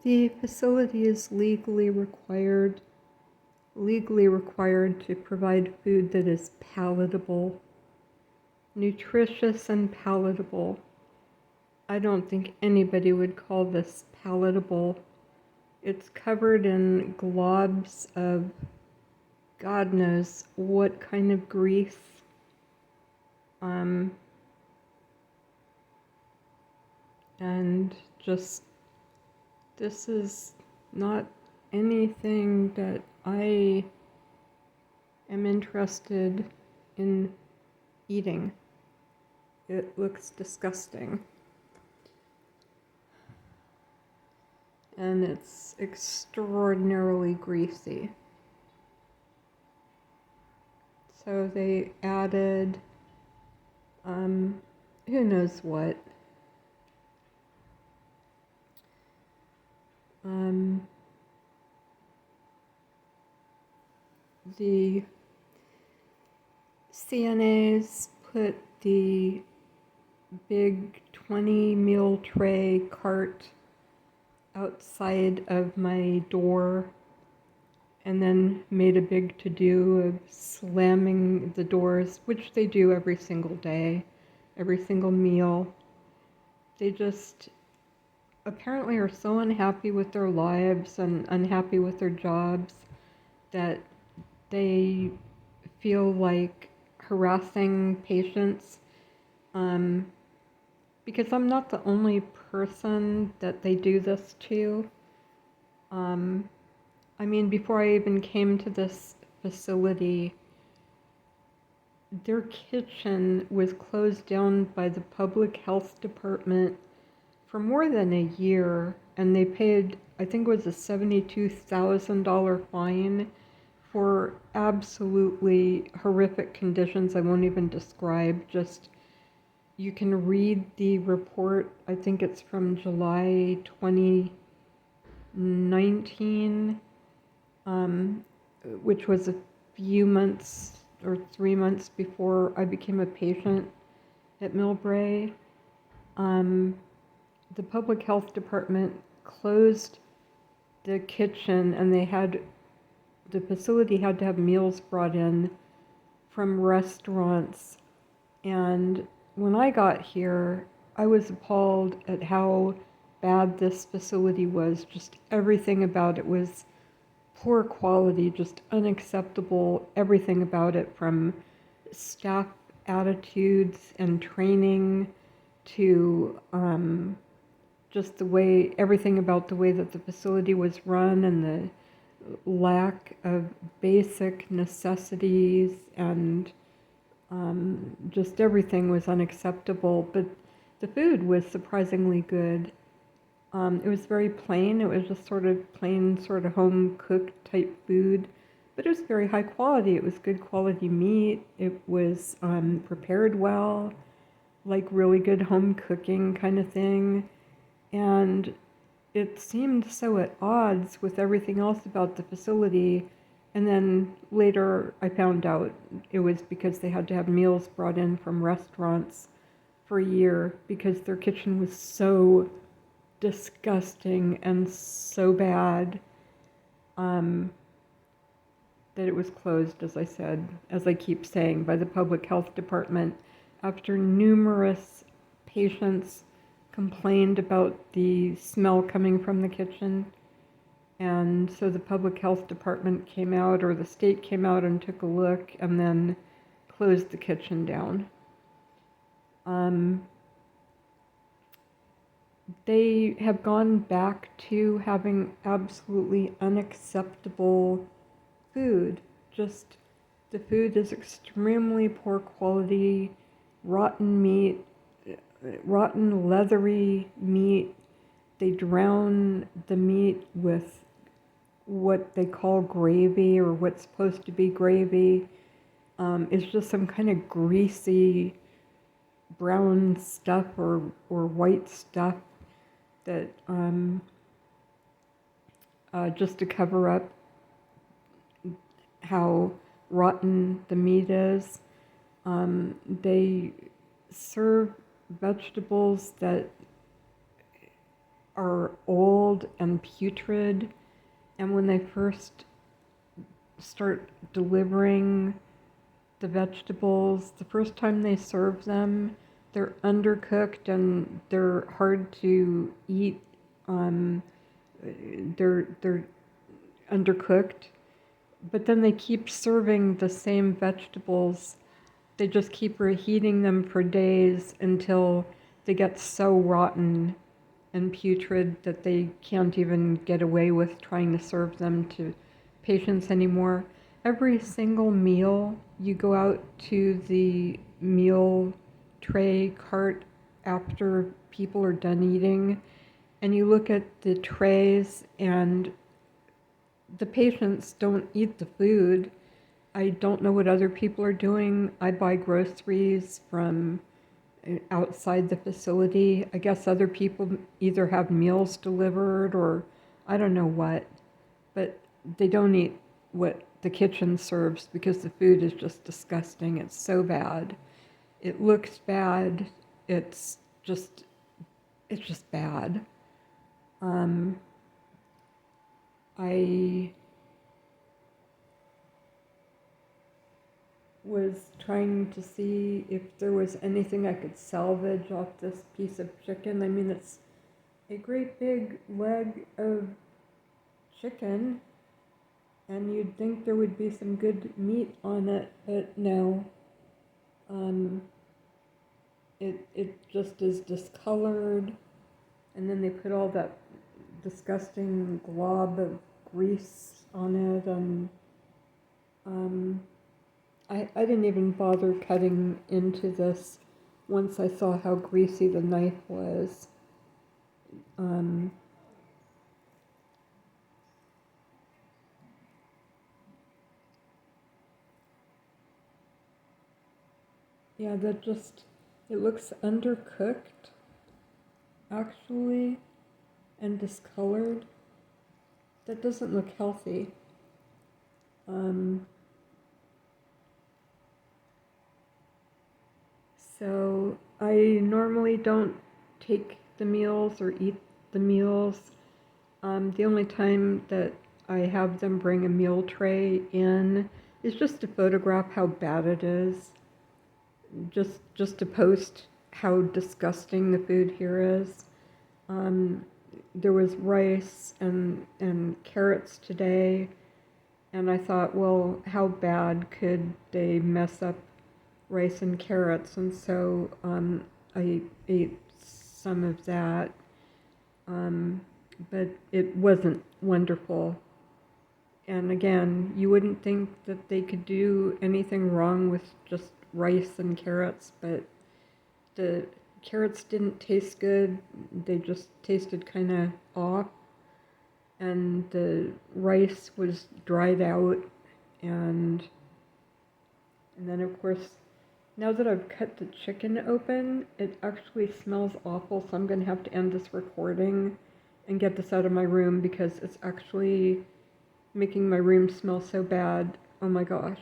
The facility is legally required to provide food that is palatable, nutritious and palatable. I don't think anybody would call this palatable. It's covered in globs of God knows what kind of grease. And just, this is not anything that I am interested in eating. It looks disgusting. And it's extraordinarily greasy. So they added, who knows what. The CNAs put the big 20 meal tray cart outside of my door and then made a big to-do of slamming the doors, which they do every single day, every single meal. They just apparently are so unhappy with their lives and unhappy with their jobs that they feel like harassing patients, because I'm not the only person that they do this to. I mean, before I even came to this facility, their kitchen was closed down by the public health department for more than a year, and they paid, I think it was a $72,000 fine for absolutely horrific conditions I won't even describe. Just, you can read the report, I think it's from July 2019, which was a few months or 3 months before I became a patient at Millbrae. The public health department closed the kitchen, and the facility had to have meals brought in from restaurants. And when I got here, I was appalled at how bad this facility was. Just everything about it was poor quality, just unacceptable. Everything about it, from staff attitudes and training to just everything about the way that the facility was run, and the lack of basic necessities, and just everything was unacceptable. But the food was surprisingly good. It was very plain. It was just sort of plain, sort of home-cooked type food, but it was very high quality. It was good quality meat. It was prepared well, like really good home cooking kind of thing. And it seemed so at odds with everything else about the facility. And then later I found out it was because they had to have meals brought in from restaurants for a year because their kitchen was so disgusting and so bad that it was closed, as I keep saying, by the public health department after numerous patients complained about the smell coming from the kitchen. And so the public health department came out, or the state came out and took a look, and then closed the kitchen down. They have gone back to having absolutely unacceptable food. Just, the food is extremely poor quality, rotten meat, rotten leathery meat. They drown the meat with what they call gravy, or what's supposed to be gravy. It's just some kind of greasy brown stuff or white stuff that just to cover up how rotten the meat is. They serve vegetables that are old smelled and putrid. And when they first start delivering the vegetables, the first time they serve them, they're undercooked and they're hard to eat. They're undercooked, but then they keep serving the same vegetables. They just keep reheating them for days until they get so rotten and putrid that they can't even get away with trying to serve them to patients anymore. Every single meal, you go out to the meal tray cart after people are done eating, and you look at the trays, and the patients don't eat the food. I don't know what other people are doing. I buy groceries from outside the facility. I guess other people either have meals delivered or I don't know what, but they don't eat what the kitchen serves because the food is just disgusting. It's so bad. It looks bad. It's just bad. I was trying to see if there was anything I could salvage off this piece of chicken. I mean, it's a great big leg of chicken, and you'd think there would be some good meat on it, but no. It just is discolored, and then they put all that disgusting glob of grease on it, and I didn't even bother cutting into this once I saw how greasy the knife was. Yeah, it looks undercooked, actually, and discolored. That doesn't look healthy. So I normally don't take the meals or eat the meals. The only time that I have them bring a meal tray in is just to photograph how bad it is. Just to post how disgusting the food here is. There was rice and carrots today, and I thought, well, how bad could they mess up rice and carrots? And so I ate some of that, but it wasn't wonderful. And again, you wouldn't think that they could do anything wrong with just rice and carrots, but the carrots didn't taste good. They just tasted kind of off. And the rice was dried out. And then, of course, now that I've cut the chicken open, it actually smells awful. So I'm going to have to end this recording and get this out of my room because it's actually making my room smell so bad. Oh my gosh.